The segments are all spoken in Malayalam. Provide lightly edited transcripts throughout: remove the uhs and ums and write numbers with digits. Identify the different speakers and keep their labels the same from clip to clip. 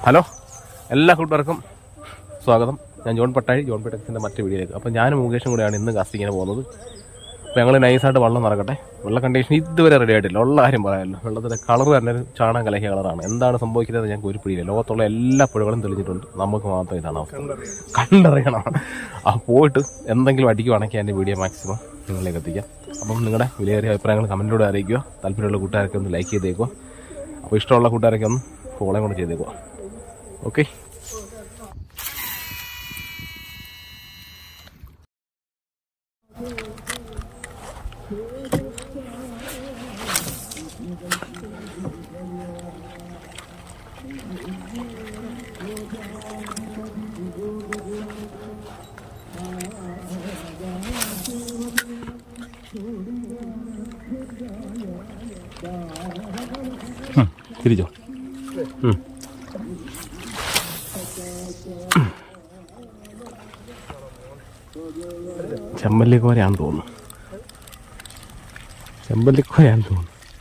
Speaker 1: ഹലോ, എല്ലാ കൂട്ടുകാർക്കും സ്വാഗതം. ഞാൻ ജോൺ പട്ടാഴി, ജോൺ പെട്ടക്സിൻ്റെ മറ്റു വീഡിയോയിലേക്ക്. അപ്പോൾ ഞാനും മുകേഷും കൂടെയാണ് ഇന്ന് കാസ്റ്റിങ്ങിന് പോകുന്നത്. അപ്പോൾ ഞങ്ങൾ നൈസായിട്ട് വെള്ളം നടക്കട്ടെ. വെള്ള കണ്ടീഷൻ ഇതുവരെ റെഡി ആയിട്ടില്ല. ഉള്ള കാര്യം പറയാമല്ലോ, വെള്ളത്തിൻ്റെ കളർ തന്നെ ഒരു ചാണകം കലക്കിയ കളറാണ്. എന്താണ് സംഭവിക്കുന്നത് ഞങ്ങൾക്ക് ഒരു പിടിയില്ല. ലോകത്തുള്ള എല്ലാ പുഴകളും തെളിഞ്ഞിട്ടുണ്ട്, നമുക്ക് മാത്രം ഇതാണ് അവസ്ഥ. കണ്ടറിയണം. ആ പോയിട്ട് എന്തെങ്കിലും അടിക്കുവാണെങ്കിൽ എൻ്റെ വീഡിയോ മാക്സിമം നിങ്ങളിലേക്ക് എത്തിക്കാം. അപ്പം നിങ്ങളുടെ വിലയേറിയ അഭിപ്രായങ്ങൾ കമൻറ്റിലൂടെ അറിയിക്കുക. താല്പര്യമുള്ള കൂട്ടുകാരൊക്കെ ഒന്ന് ലൈക്ക് ചെയ്തേക്കുക. അപ്പോൾ ഇഷ്ടമുള്ള കൂട്ടുകാരൊക്കെ ഒന്ന് ഫോളോ കൂടെ ചെയ്തേക്കുക. ഓക്കെ. തിരിച്ചോ. ചെമ്പല്ലിക്കോരയാണെന്ന് തോന്നുന്നു.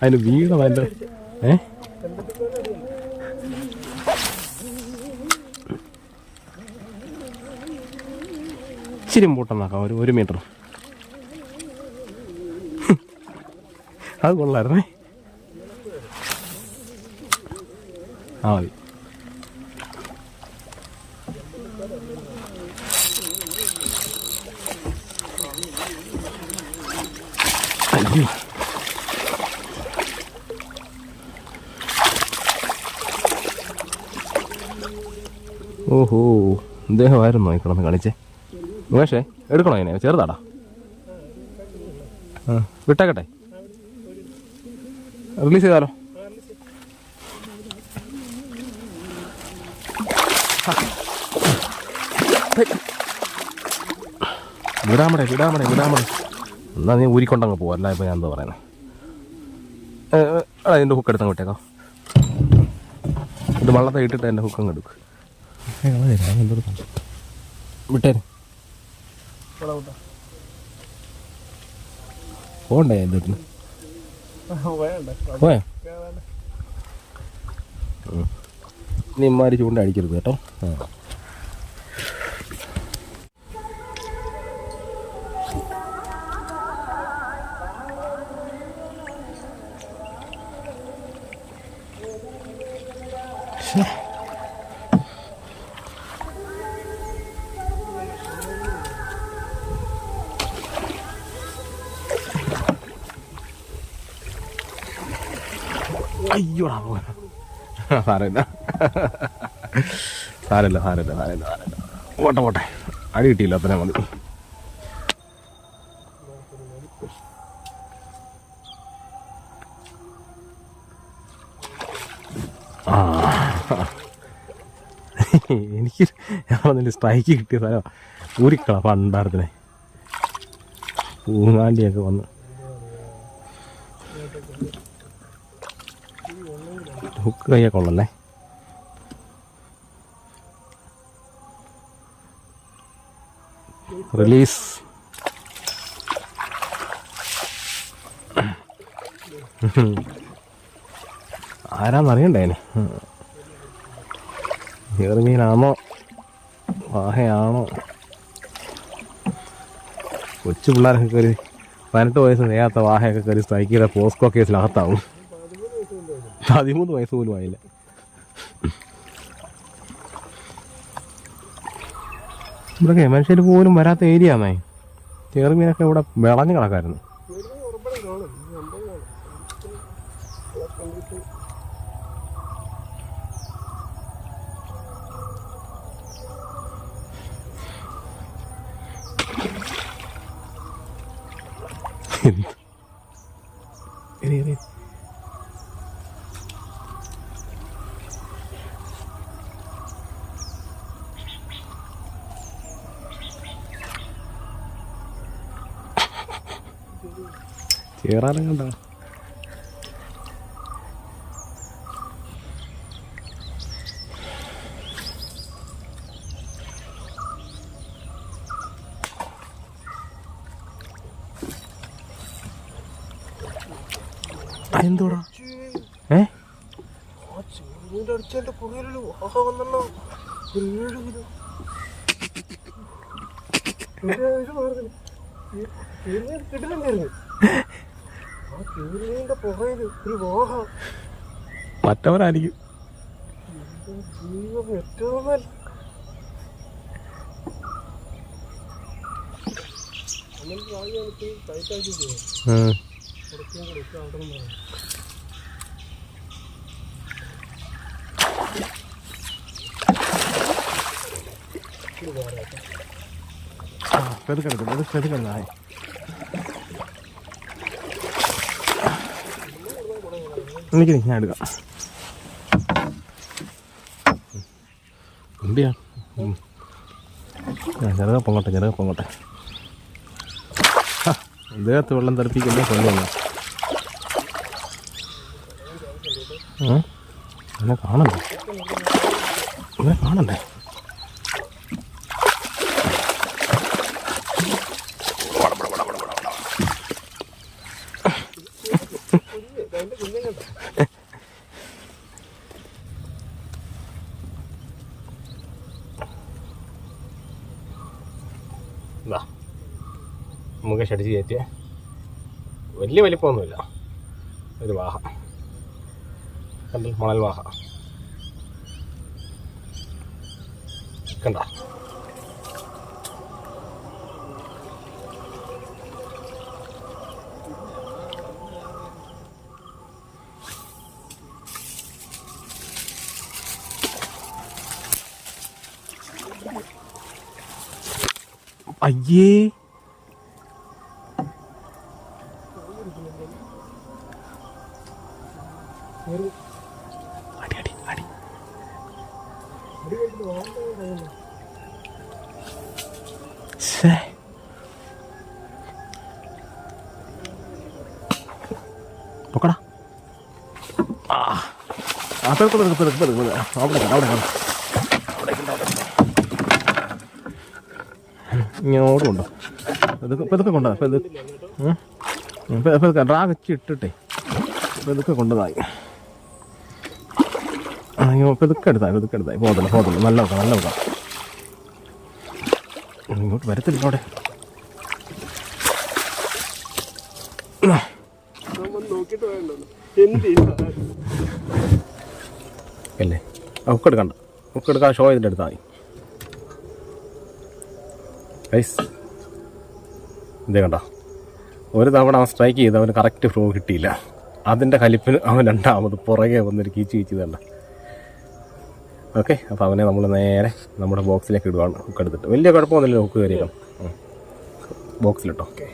Speaker 1: അതിന് വീണോ അതിൻ്റെ ഇച്ചിരി മൂട്ടെന്നാക്കാം. ഒരു മീറ്റർ. അത് കൊള്ളായിരുന്നേ. ആ മതി. അയ്യോ, ഓഹോ, ഇദ്ദേഹമായിരുന്നോ ഈ കിടന്ന് കളിച്ചേ? മുകേഷേ, എടുക്കണോ അതിനെ? ചെറുതാടാ. വിട്ടേക്കട്ടെ, റിലീസ് ചെയ്താലോ? വിടാമടേ. എന്നാ നീ ഊരിക്കൊണ്ടങ്ങ് പോവാ. അല്ല ഇപ്പം ഞാൻ എന്താ പറയുന്നത്? അതിൻ്റെ ഹുക്ക് എടുത്തങ്ങ് വിട്ടേക്കാം. ഇത് വള്ളത്തെ ഇട്ടിട്ട് എൻ്റെ ഹുക്കങ്ങ് എടുക്കും. വിട്ടേര്. പോണ്ടേ എന്തിന്? പോയാ നീ ഇമാരി ചൂണ്ട അടിക്കരുത് കേട്ടോ. അയ്യോടാ, സാരമില്ല. പോട്ടെ, അടി കിട്ടിയില്ല, അത്രയും മതി. എനിക്ക് ഞങ്ങളതിൻ്റെ സ്ട്രൈക്ക് കിട്ടിയ സ്ഥലം ഊരിക്കള പണ്ടാരത്തിനെ. പൂങ്ങാണ്ടിയൊക്കെ വന്ന് ഹുക്ക് കയ്യൊക്കെ ഉള്ളല്ലേ. റിലീസ്. ആരാന്നറിയണ്ടേ അതിന്? ചെറുമീനാണോ വാഹയാണോ? കൊച്ചു പിള്ളേരൊക്കെ കയറി 18 വയസ്സ് നേരത്തെ വാഹയൊക്കെ കയറി സ്ട്രൈക്കിയുടെ പോസ്കോ കേസിലകത്താവും. 13 വയസ്സ് പോലും ആയില്ല. ഇവിടെയൊക്കെ മനുഷ്യർ പോലും വരാത്ത ഏരിയ ആണേ. ചെറുമീനൊക്കെ ഇവിടെ വിളഞ്ഞ് കിടക്കായിരുന്നു. കേറാനും കണ്ടോ? എന്തോടാ മറ്റവരായിരിക്കും. പെതുക്കെടുത്തായി എനിക്ക് ഞാൻ എടുക്കാം. എന്തിയാ ചെറുക പൊങ്ങട്ടെ ഇദ്ദേഹത്ത് വെള്ളം തെറിപ്പിക്കുന്ന കൊണ്ടുവന്നു എന്നെ കാണണ്ടേ മുകേഷ് അടിച്ച് കയറ്റിയ വലിയ വലിപ്പമൊന്നുമില്ല, ഒരു വാഹ കണ്ടൽ മണൽ വാഹ കണ്ട. അയ്യേ അടി നോക്കടാ. ഇങ്ങോട്ടുണ്ടോ ഇതൊക്കെ കൊണ്ടതാ ഡ്രാ വെച്ച് ഇട്ടിട്ടെ ഇതൊക്കെ കൊണ്ടതായി. ഇതൊക്കെ എടുത്തായി പോകത്തില്ല നല്ല വെക്കാം. ഇങ്ങോട്ട് വരത്തില്ല അവിടെ അല്ലേ. ഉക്കെടുക്കണ്ട, ഉക്കെടുക്കാൻ ഷോ ചെയ്തിട്ട് എടുത്താൽ മതി. ഗൈസ് ഇതേ കണ്ട, ഒരു തവണ അവൻ സ്ട്രൈക്ക് ചെയ്ത് അവന് കറക്റ്റ് ഫ്ലോ കിട്ടിയില്ല. അതിൻ്റെ കലിപ്പിന് അവൻ രണ്ടാമത് പുറകെ വന്നൊരു കീച്ച് തണ്ട. ഓക്കെ, അപ്പോൾ അവനെ നമ്മൾ നേരെ നമ്മുടെ ബോക്സിലേക്ക് ഇടുവാണ്. ഹുക്ക് എടുത്തിട്ട് വലിയ കുഴപ്പമൊന്നുമില്ല. ഹുക്ക് കയറിയേക്കാം ബോക്സിലിട്ടോ. ഓക്കെ.